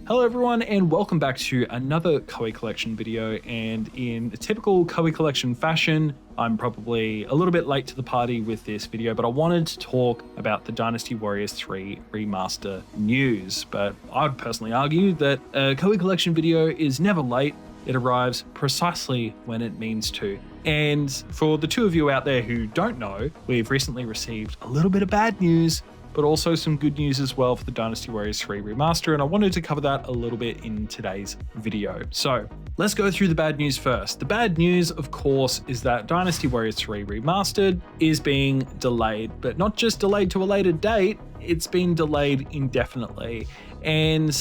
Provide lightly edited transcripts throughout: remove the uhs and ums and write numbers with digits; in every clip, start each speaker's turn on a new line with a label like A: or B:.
A: Hello everyone and welcome back to another Koei Collection video, and in typical Koei Collection fashion, I'm probably a little bit late to the party with this video, but I wanted to talk about the Dynasty Warriors 3 Remaster news. But I'd personally argue that a Koei Collection video is never late. It arrives precisely when it means to. And for the two of you out there who don't know, we've recently received a little bit of bad news, but also some good news as well for the Dynasty Warriors 3 Remaster, and I wanted to cover that a little bit in today's video. So let's go through the bad news first. The bad news, of course, is that Dynasty Warriors 3 Remastered is being delayed, but not just delayed to a later date, it's been delayed indefinitely. And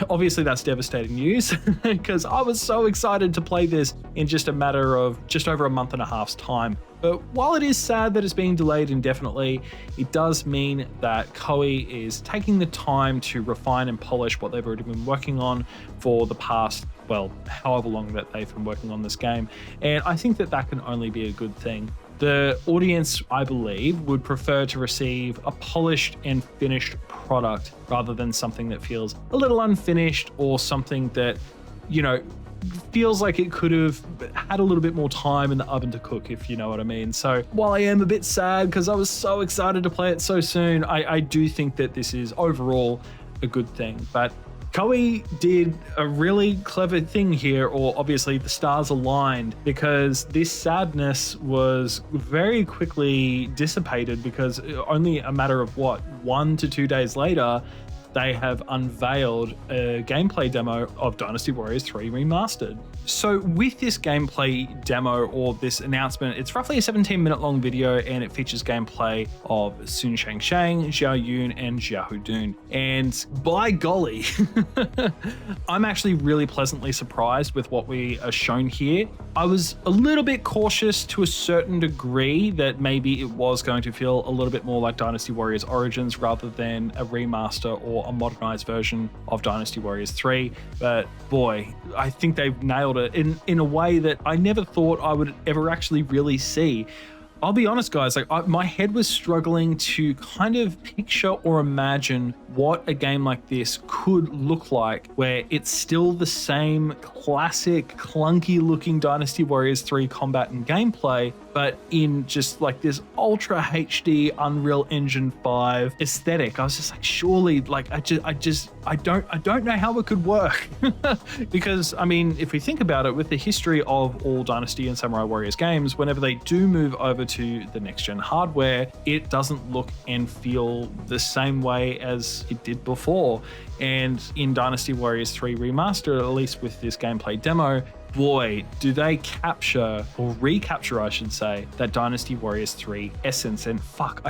A: obviously that's devastating news because I was so excited to play this in just a matter of just over a month and a half's time. But while it is sad that it's being delayed indefinitely, it does mean that Koei is taking the time to refine and polish what they've already been working on for the past, well, however long that they've been working on this game. And I think that that can only be a good thing. The audience, I believe, would prefer to receive a polished and finished product rather than something that feels a little unfinished or something that, you know, feels like it could have had a little bit more time in the oven to cook, if you know what I mean. So while I am a bit sad because I was so excited to play it so soon, I do think that this is overall a good thing. But Koei did a really clever thing here, or obviously the stars aligned, because this sadness was very quickly dissipated because only a matter of 1 to 2 days later, they have unveiled a gameplay demo of Dynasty Warriors 3 Remastered. So with this gameplay demo, or this announcement, it's roughly a 17-minute long video, and it features gameplay of Sun Shang, Xiao Yun, and Xiao Dun. And by golly, I'm actually really pleasantly surprised with what we are shown here. I was a little bit cautious to a certain degree that maybe it was going to feel a little bit more like Dynasty Warriors Origins rather than a remaster or a modernized version of Dynasty Warriors 3. But boy, I think they've nailed it in a way that I never thought I would ever actually really see. I'll be honest, guys, like my head was struggling to kind of picture or imagine what a game like this could look like, where it's still the same classic, clunky looking Dynasty Warriors 3 combat and gameplay, but in just like this ultra HD Unreal Engine 5 aesthetic. I was just like, surely, like, I don't know how it could work. Because, I mean, if we think about it, with the history of all Dynasty and Samurai Warriors games, whenever they do move over to the next gen hardware, it doesn't look and feel the same way as it did before. And in Dynasty Warriors 3 Remastered, at least with this gameplay demo, boy, do they capture, or recapture I should say, that Dynasty Warriors 3 essence. And fuck,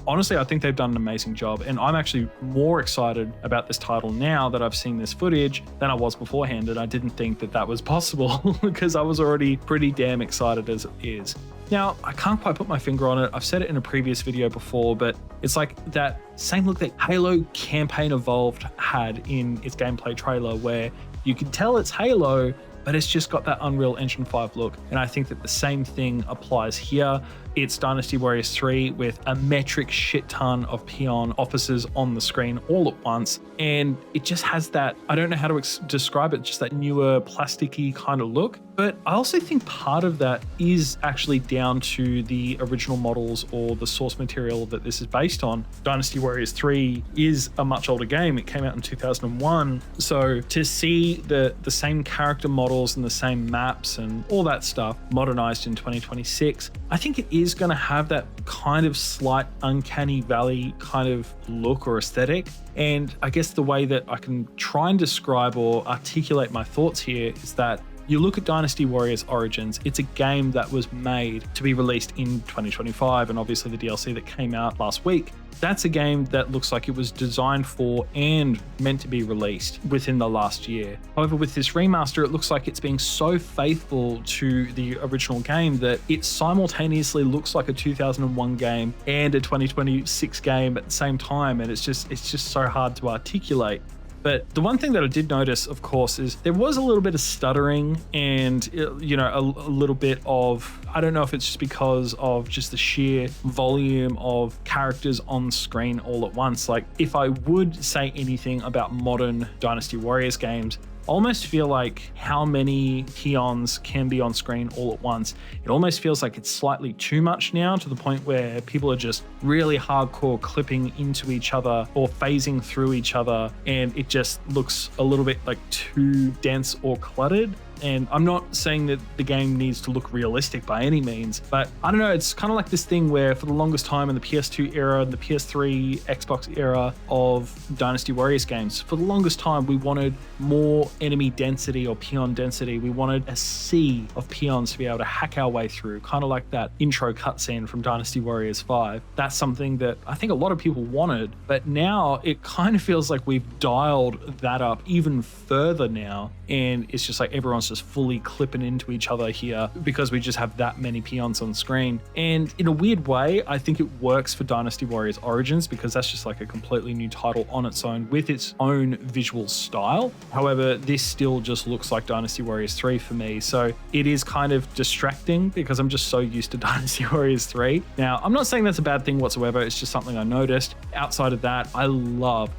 A: honestly, I think they've done an amazing job. And I'm actually more excited about this title now that I've seen this footage than I was beforehand. And I didn't think that that was possible because I was already pretty damn excited as it is. Now, I can't quite put my finger on it. I've said it in a previous video before, but it's like that same look that Halo Campaign Evolved had in its gameplay trailer, where you can tell it's Halo, but it's just got that Unreal Engine 5 look. And I think that the same thing applies here. It's Dynasty Warriors 3 with a metric shit ton of peon officers on the screen all at once. And it just has that, I don't know how to describe it, just that newer plasticky kind of look. But I also think part of that is actually down to the original models or the source material that this is based on. Dynasty Warriors 3 is a much older game. It came out in 2001. So to see the same character models and the same maps and all that stuff modernized in 2026, I think it is going to have that kind of slight uncanny valley kind of look or aesthetic. And I guess the way that I can try and describe or articulate my thoughts here is that you look at Dynasty Warriors Origins, it's a game that was made to be released in 2025, and obviously the DLC that came out last week. That's a game that looks like it was designed for and meant to be released within the last year. However, with this remaster, it looks like it's being so faithful to the original game that it simultaneously looks like a 2001 game and a 2026 game at the same time, and it's just so hard to articulate. But the one thing that I did notice, of course, is there was a little bit of stuttering and, you know, a little bit of, I don't know if it's just because of just the sheer volume of characters on screen all at once. Like, if I would say anything about modern Dynasty Warriors games, I almost feel like how many peons can be on screen all at once. It almost feels like it's slightly too much now, to the point where people are just really hardcore clipping into each other or phasing through each other, and it just looks a little bit like too dense or cluttered. And I'm not saying that the game needs to look realistic by any means, but I don't know, it's kind of like this thing where for the longest time in the PS2 era and the PS3, Xbox era of Dynasty Warriors games, for the longest time we wanted more enemy density or peon density. We wanted a sea of peons to be able to hack our way through, kind of like that intro cutscene from Dynasty Warriors 5. That's something that I think a lot of people wanted, but now it kind of feels like we've dialed that up even further now, and it's just like everyone's just fully clipping into each other here because we just have that many peons on screen. And in a weird way, I think it works for Dynasty Warriors Origins because that's just like a completely new title on its own with its own visual style. However, this still just looks like Dynasty Warriors 3 for me. So it is kind of distracting because I'm just so used to Dynasty Warriors 3. Now, I'm not saying that's a bad thing whatsoever. It's just something I noticed. Outside of that, I love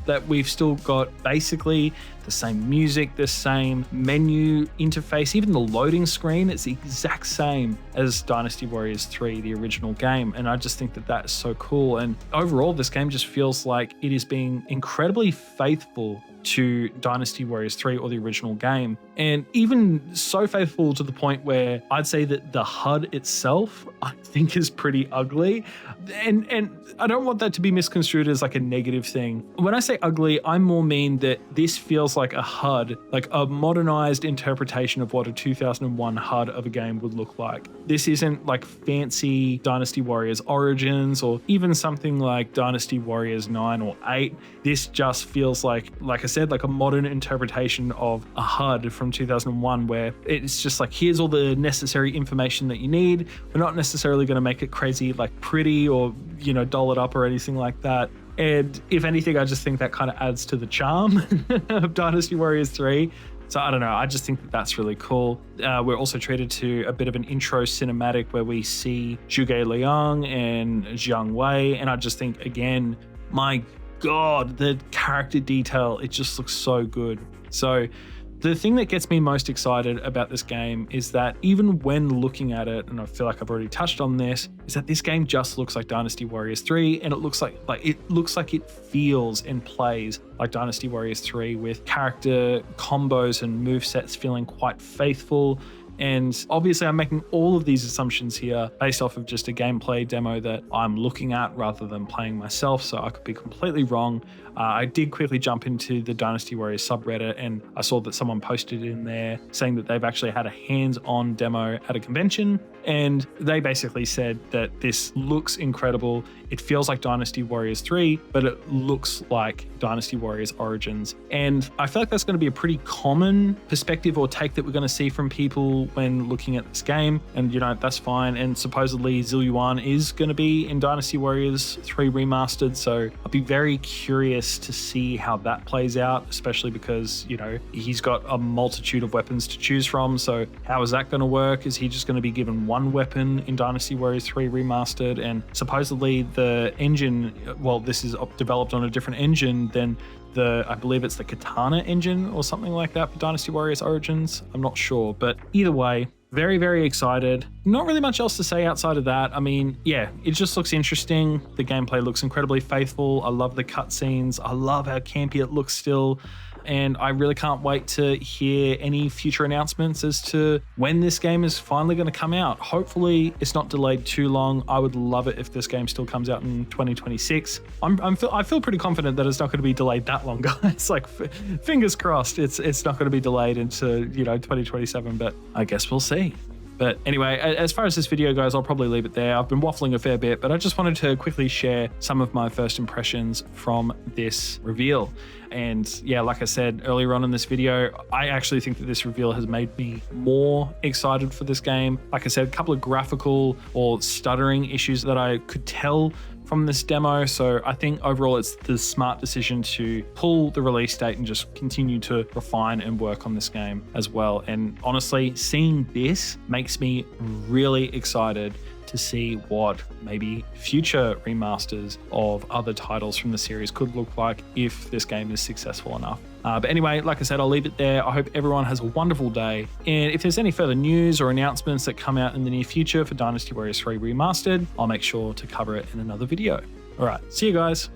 A: that we've still got basically the same music, the same menu interface, even the loading screen, it's the exact same as Dynasty Warriors 3, the original game. And I just think that that's so cool. And overall, this game just feels like it is being incredibly faithful to Dynasty Warriors 3 or the original game. And even so faithful to the point where I'd say that the HUD itself, I think, is pretty ugly. And I don't want that to be misconstrued as like a negative thing. When I say ugly, I more mean that this feels like a HUD, like a modernized interpretation of what a 2001 HUD of a game would look like. This isn't like fancy Dynasty Warriors Origins or even something like Dynasty Warriors 9 or 8. This just feels like I said, like a modern interpretation of a HUD from 2001, where it's just like, here's all the necessary information that you need. We're not necessarily going to make it crazy, like pretty or, you know, doll it up or anything like that. And if anything, I just think that kind of adds to the charm of Dynasty Warriors 3. So I don't know, I just think that that's really cool. We're also treated to a bit of an intro cinematic where we see Zhuge Liang and Jiang Wei. And I just think, again, my God, the character detail, it just looks so good. So the thing that gets me most excited about this game is that even when looking at it, and I feel like I've already touched on this, is that this game just looks like Dynasty Warriors 3, and it looks like it feels and plays like Dynasty Warriors 3, with character combos and movesets feeling quite faithful. And obviously I'm making all of these assumptions here based off of just a gameplay demo that I'm looking at rather than playing myself, so I could be completely wrong. I did quickly jump into the Dynasty Warriors subreddit, and I saw that someone posted in there saying that they've actually had a hands-on demo at a convention, and they basically said that this looks incredible. It feels like Dynasty Warriors 3, but it looks like Dynasty Warriors Origins. And I feel like that's going to be a pretty common perspective or take that we're going to see from people when looking at this game. And, you know, that's fine. And supposedly Zilyuan is going to be in Dynasty Warriors 3 Remastered. So I'll be very curious to see how that plays out, especially because, you know, he's got a multitude of weapons to choose from. So how is that going to work? Is he just going to be given one weapon in Dynasty Warriors 3 Remastered? And supposedly the engine, well, this is developed on a different engine than I believe it's the Katana engine or something like that for Dynasty Warriors Origins. I'm not sure, but either way, very, very excited. Not really much else to say outside of that. I mean, yeah, it just looks interesting. The gameplay looks incredibly faithful. I love the cutscenes. I love how campy it looks still. And I really can't wait to hear any future announcements as to when this game is finally going to come out. Hopefully it's not delayed too long. I would love it if this game still comes out in 2026. I feel pretty confident that it's not going to be delayed that long, guys. Like, fingers crossed it's not going to be delayed into, you know, 2027, but I guess we'll see. But anyway, as far as this video goes, I'll probably leave it there. I've been waffling a fair bit, but I just wanted to quickly share some of my first impressions from this reveal. And yeah, like I said earlier on in this video, I actually think that this reveal has made me more excited for this game. Like I said, a couple of graphical or stuttering issues that I could tell from this demo. So I think overall it's the smart decision to pull the release date and just continue to refine and work on this game as well. And honestly, seeing this makes me really excited to see what maybe future remasters of other titles from the series could look like if this game is successful enough. But anyway, like I said, I'll leave it there. I hope everyone has a wonderful day. And if there's any further news or announcements that come out in the near future for Dynasty Warriors 3 Remastered, I'll make sure to cover it in another video. All right, see you guys.